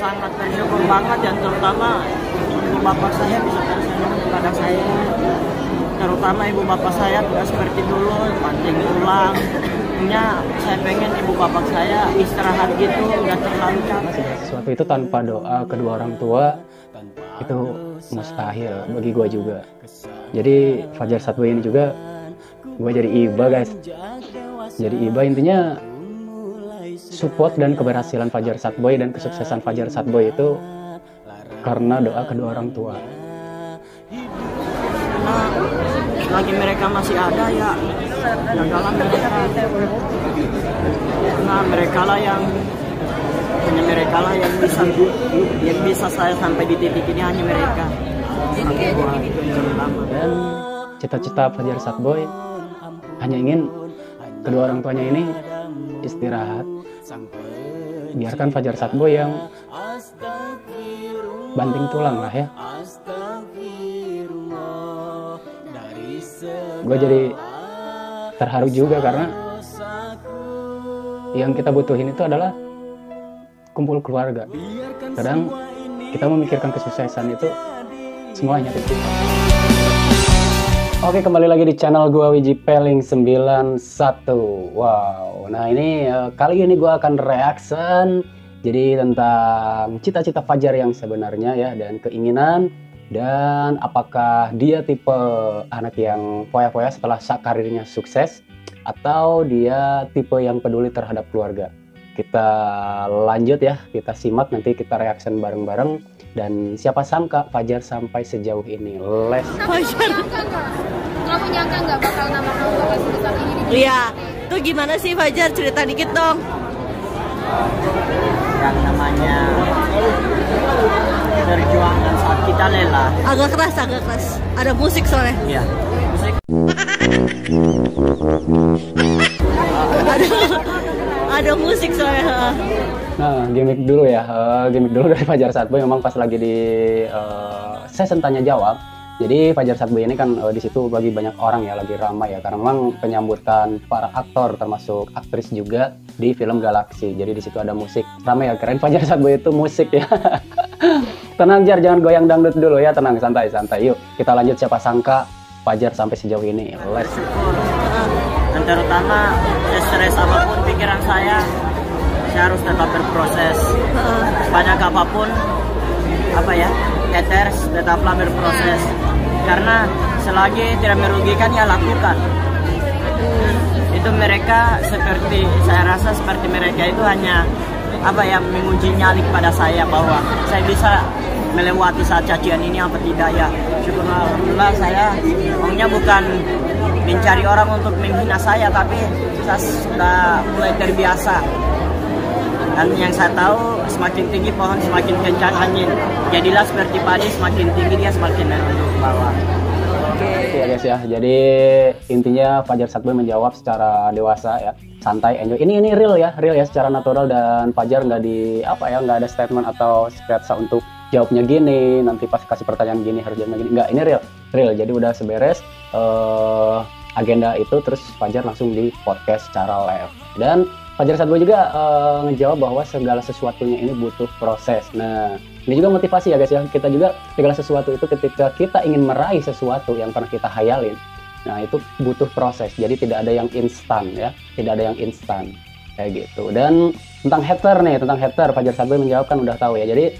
sangat bersyukur banget, dan terutama ibu bapak saya bisa tersenyum kepada saya. Terutama ibu bapak saya tidak seperti dulu banting tulang. Saya pengen ibu bapak saya istirahat gitu, nggak terlalu capek. Sesuatu itu tanpa doa kedua orang tua itu mustahil bagi gue juga. Jadi Fajar Satboy ini juga gue jadi iba guys. Jadi iba intinya support dan keberhasilan Fajar Satboy dan kesuksesan Fajar Satboy itu karena doa kedua orang tua. Nah, lagi mereka masih ada ya, jagalah mereka. Nah, mereka lah yang bisa saya sampai di titik ini, hanya mereka. Dan cita-cita Fajar Satboy hanya ingin kedua orang tuanya ini istirahat. Biarkan Fajar Satboy yang banting tulang lah ya. Gue jadi terharu juga karena yang kita butuhin itu adalah kumpul keluarga. Kadang kita memikirkan kesuksesan itu semuanya kecil. Oke, kembali lagi di channel gue Wiji Peling 91. Wow, nah ini kali ini gue akan reaction jadi tentang cita-cita Fajar yang sebenarnya ya, dan keinginan, dan apakah dia tipe anak yang foya-foya setelah karirnya sukses atau dia tipe yang peduli terhadap keluarga. Kita lanjut ya, kita simak, nanti kita reaction bareng-bareng. Dan siapa sangka Fajar sampai sejauh ini. Fajar, kamu nyangka nggak bakal nama kamu bakal sebesar ini? Iya, tuh gimana sih Fajar, cerita dikit dong. Yang namanya perjuangan saat kita lelah. Agak keras. Ada musik soalnya. Iya, musik. Ada musik soalnya. Nah, gimmick dulu ya, gimmick dulu dari Fajar Satboy. Memang pas lagi di session tanya jawab. Jadi Fajar Satboy ini kan di situ bagi banyak orang ya, lagi ramai ya, karena memang penyambutan para aktor termasuk aktris juga di film Galaxy. Jadi di situ ada musik, ramai ya, keren Fajar Satboy itu musik ya. Tenang Jar, jangan goyang dangdut dulu ya, tenang, santai. Yuk kita lanjut, siapa sangka Fajar sampai sejauh ini. Let's go. Dan terutama stres apapun pikiran saya harus tetap berproses. Banyak apapun haters, tetaplah berproses. Karena selagi tidak merugikan ya lakukan. Itu mereka saya rasa seperti mereka itu hanya menguji nyali pada saya bahwa saya bisa melewati saat cacian ini apa tidak ya. Syukurlah, alhamdulillah, saya maunya bukan mencari orang untuk menghina saya, tapi saya sudah mulai terbiasa. Dan yang saya tahu, semakin tinggi pohon semakin kencang angin. Jadilah seperti padi, semakin tinggi dia semakin menunduk ke bawah. Oke ya guys ya, jadi intinya Fajar Satboy menjawab secara dewasa ya, santai, enjoy. Ini real ya secara natural, dan Fajar nggak nggak ada statement atau sketsa untuk jawabnya gini, nanti pas kasih pertanyaan gini harus jawabnya gini. Nggak, ini real. Jadi udah seberes agenda itu, terus Fajar langsung di podcast secara live. Dan Fajar Satboy juga ngejawab bahwa segala sesuatunya ini butuh proses. Nah, ini juga motivasi ya guys ya. Kita juga segala sesuatu itu ketika kita ingin meraih sesuatu yang pernah kita hayalin, nah itu butuh proses. Jadi tidak ada yang instan ya, kayak gitu. Dan tentang hater Fajar Satboy menjawabkan udah tahu ya. Jadi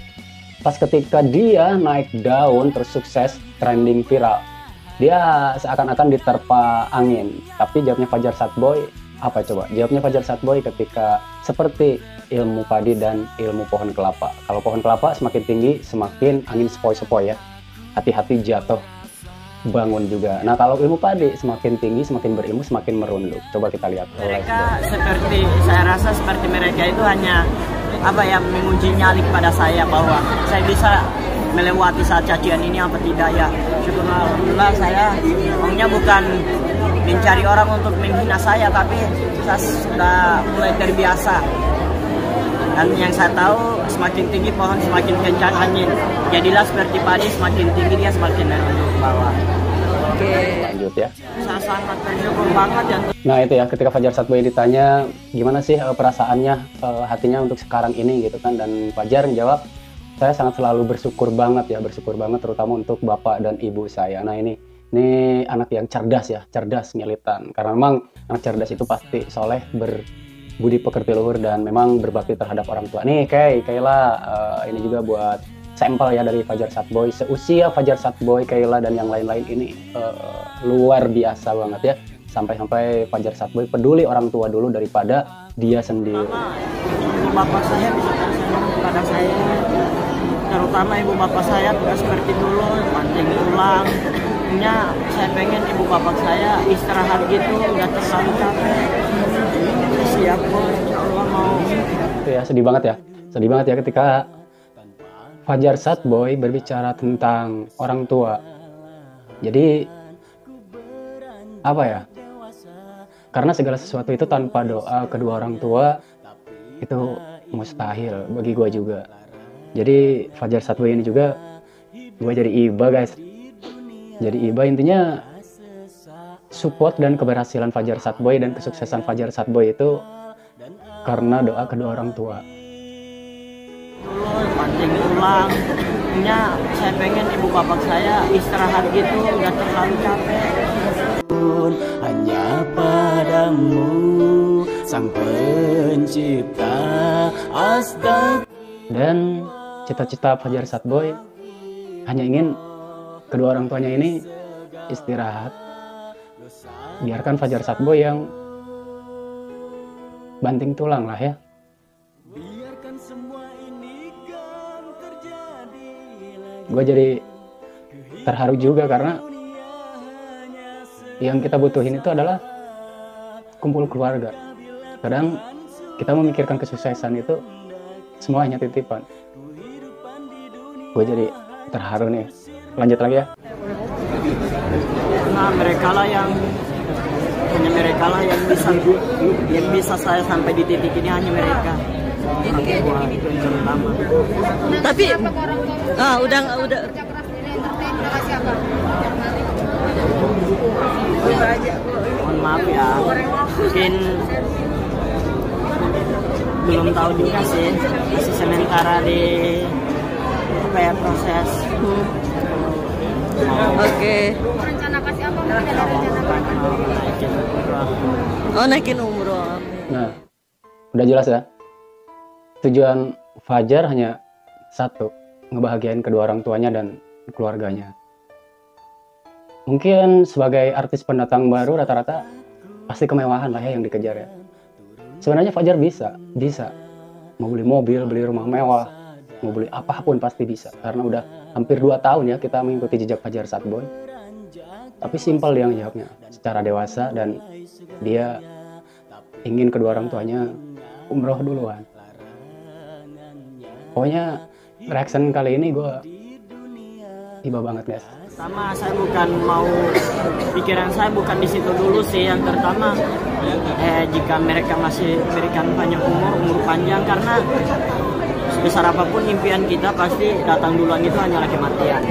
pas ketika dia naik daun terus sukses, trending viral, dia seakan-akan diterpa angin. Tapi jawabnya Fajar Satboy apa coba? Jawabnya Fajar Satboy ketika seperti ilmu padi dan ilmu pohon kelapa. Kalau pohon kelapa semakin tinggi semakin angin sepoi-sepoi ya. Hati-hati jatuh, bangun juga. Nah kalau ilmu padi semakin tinggi, semakin berilmu, semakin merunduk. Coba kita lihat. Mereka saya rasa seperti mereka itu hanya menguji nyali pada saya bahwa saya bisa melewati saat cacian ini apa tidak ya. Syukurlah, alhamdulillah, saya maunya bukan mencari orang untuk menghina saya, tapi saya sudah mulai terbiasa. Dan yang saya tahu, semakin tinggi pohon semakin kencang angin. Jadilah seperti padi, semakin tinggi dia semakin menunduk ke bawah. Oke. Lanjut ya. Saya sangat bersyukur banget ya. Nah itu ya, ketika Fajar Satboy ditanya gimana sih perasaannya, hatinya untuk sekarang ini gitu kan, dan Fajar menjawab, saya sangat selalu bersyukur banget ya, bersyukur banget terutama untuk bapak dan ibu saya. Nah ini anak yang cerdas ya, cerdas militan, karena memang anak cerdas itu pasti soleh, berbudi pekerti luhur, dan memang berbakti terhadap orang tua. Nih Kayla, ini juga buat sampel ya dari Fajar Satboy, seusia Fajar Satboy, Kayla dan yang lain-lain ini luar biasa banget ya, sampai Fajar Satboy peduli orang tua dulu daripada dia sendiri. Ibu bapak saya bisa tersenyum kepada saya, terutama ibu bapak saya tidak seperti dulu pancing tulang. Saya pengen ibu bapak saya istirahat gitu, nggak terlalu capek. Siap kok, insya Allah mau. Ya sedih banget ya ketika Fajar Satboy berbicara tentang orang tua. Jadi apa ya? Karena segala sesuatu itu tanpa doa kedua orang tua itu mustahil bagi gue juga. Jadi Fajar Satboy ini juga gue jadi iba guys. Jadi iba intinya support dan keberhasilan Fajar Satboy dan kesuksesan Fajar Satboy itu karena doa kedua orang tua. Pancing tulang. Saya pengen ibu bapak saya istirahat gitu, nggak terlalu capek. Hanya padamu sang pencipta, astaga. Dan cita-cita Fajar Satboy hanya ingin kedua orang tuanya ini istirahat. Biarkan Fajar Satboy yang banting tulang lah ya. Gue jadi terharu juga karena yang kita butuhin itu adalah kumpul keluarga. Kadang kita memikirkan kesuksesan itu semua hanya titipan. Gue jadi terharu nih. Lanjut lagi ya. Nah mereka lah yang bisa saya sampai di titik ini, hanya mereka. Orang tua itu yang terutama. Tapi udah Kerja keras ini entertain udah kasih apa? Mohon maaf ya, mungkin belum tahu juga sih, masih sementara di proses. Oke. Rencana kasih apa? Mungkin ada rencana Naikin umroh. Nah, udah jelas ya. Tujuan Fajar hanya satu, ngebahagiain kedua orang tuanya dan keluarganya. Mungkin sebagai artis pendatang baru rata-rata pasti kemewahan lah ya yang dikejar ya. Sebenarnya Fajar bisa mau beli mobil, beli rumah mewah, mau beli apapun pasti bisa, karena udah hampir 2 tahun ya kita mengikuti jejak Fajar Satboy. Tapi simpel dia menjawabnya secara dewasa, dan dia ingin kedua orang tuanya umroh duluan. Pokoknya reaction kali ini gue iba banget guys. Pertama saya pikiran saya bukan di situ dulu sih. Yang pertama jika mereka masih memberikan panjang umur panjang, karena sebesar apapun impian kita pasti datang duluan itu hanyalah kematian.